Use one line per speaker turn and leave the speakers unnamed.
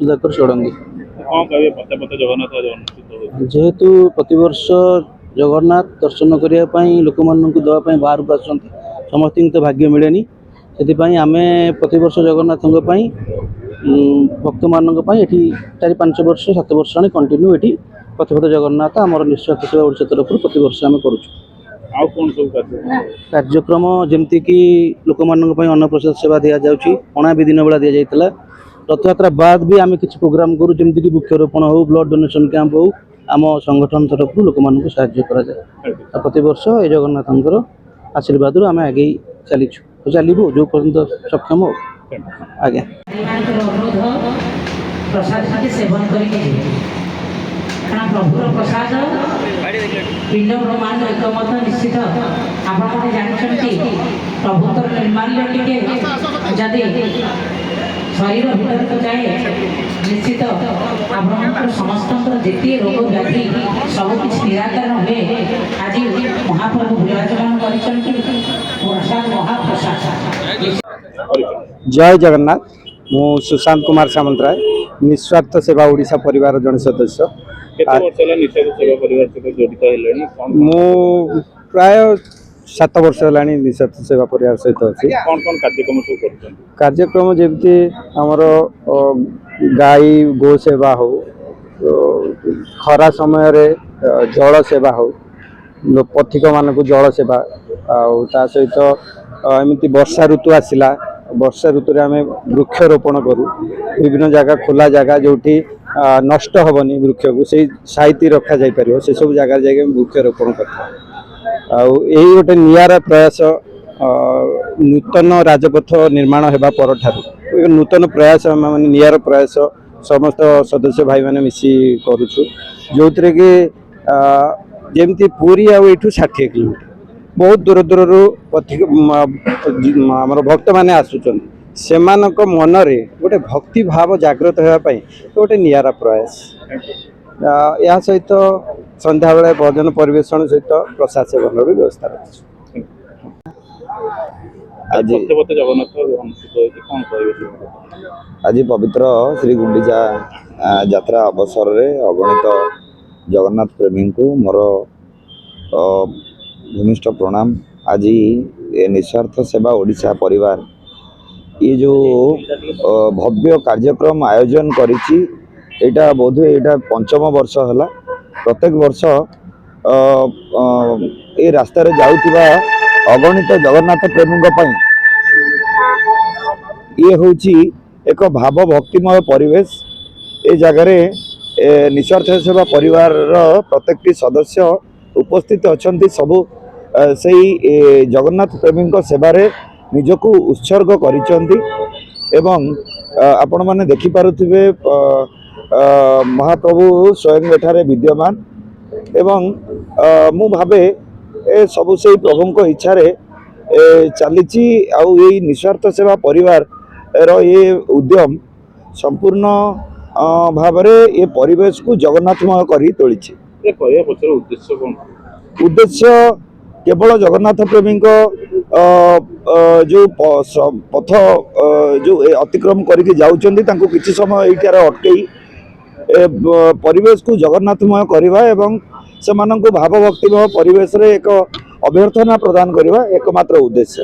सुधाकर षडंगी।
कौन कहे पते पते जगन्नाथ
जेहेतु प्रतिवर्ष जगन्नाथ दर्शन करने लोक मानक देवाई बाहर को आसते समस्त तो भाग्य मिले से आम प्रतिवर्ष जगन्नाथ भक्त मानी 4-5 वर्ष 7 वर्ष कंटिन्यू ये पतिपथ जगन्नाथ आम निस्वार्थ सेवा ओडिशा तरफ प्रतिवर्ष आम करुँ। कार्यक्रम जमतीक लोक मानी अन्नप्रसाद सेवा दि जाऊँगी पणा भी दिन बेला दि जाता रथयात्रा बाद भी आम किसी प्रोग्राम करूँ जमीक वृक्षरोपण हो ब्लड डोनेशन कैंप हो आम संगठन तरफ लोक मानक साहाय्य करा जाए प्रति वर्ष ये जगन्नाथ आशीर्वाद आम आगे चलू जो पर्यंत सक्षम हो आज्ञा
प्रसाद सेवन करके प्रभुर प्रसाद पिंड ब्रह्मांड एकमत निश्चित आपने जानते प्रभुत्व निर्माल्य टे जदि शरीर भीतर को जाए निश्चित आप समस्त जिते रोग व्याधि सब किसी निराकरण हुए आज महाप्रभु विराजमान प्रसाद महाप्रसाद।
जय जगन्नाथ मु सुशांत कुमार सामंतराय निस्वार्थ सेवा ओडिशा परिवार जन सदस्य मु प्राय 7 वर्ष है निस्वार्थ सेवा परिवार सहित अच्छी कार्यक्रम जमी आमर गाई गो सेवा हो खरा समय जल सेवा हो पथिक मानक जल सेवा ता सहित एमती वर्षा ऋतु आसला वर्षा ऋतु आम वृक्षरोपण करूँ विभिन्न जगह खोला जगह जो नष्ट हेनी वृक्ष को से साइती रखा जा पार से सब जगह जाके वृक्षरोपण करता यही गोटे निरा प्रयास नूतन राजपथ निर्माण होगा पर नूतन प्रयास माने निरा प्रयास समस्त सदस्य भाई मैंने मिसी करुचु जो थे कि जमती पूरी आठ 60 किलोमीटर बहुत दूर दूर आम भक्त मैंने आसुचन से मनरे गोटे भक्ति भाव जागृत होगापी गोटे निरा प्रयास या सहित संध्या बेले भजन परिवेशन सहित प्रसाद सेवन भी व्यवस्था रही। आज पवित्र श्री गुंडीचा यात्रा अवसर में अगणित जगन्नाथ प्रेमी को मोर भूमिष्ठ प्रणाम। आज ये निस्वार्थ सेवा ओडिशा परिवार ये जो भव्य कार्यक्रम आयोजन करिछि एटा बोधे एटा 5म वर्ष है प्रत्येक वर्ष ये रास्ता जाऊथिबा अगणित जगन्नाथ प्रेमी ये होची एक भाव भक्तिमय परिवेश ए जगह निस्वार्थ सेवा परिवार प्रत्येक सदस्य उपस्थित अच्छा सबू से जगन्नाथ प्रेमी सेवारे निजको उत्सर्ग करिसेंती एवं आपण माने देखि पारुथिबे महाप्रभु स्वयं एठारे विद्यमान एवं मु भावे ए सबु से प्रभु को इच्छा रे चली निस्वार्थ सेवा परिवार रो ये उद्यम संपूर्ण भाव ये परिवेश को जगन्नाथमय कर तोली। उद्देश्य केवल जगन्नाथ प्रेमी जो पथ जो अतिक्रम करके जाउछन्ती तांको किछि समय एठार अटकई परिवेश को जगन्नाथमय करवा एवं से भाव भक्तिमय परिवेश रे एक अभ्यर्थना प्रदान करवा एकमात्र उद्देश्य।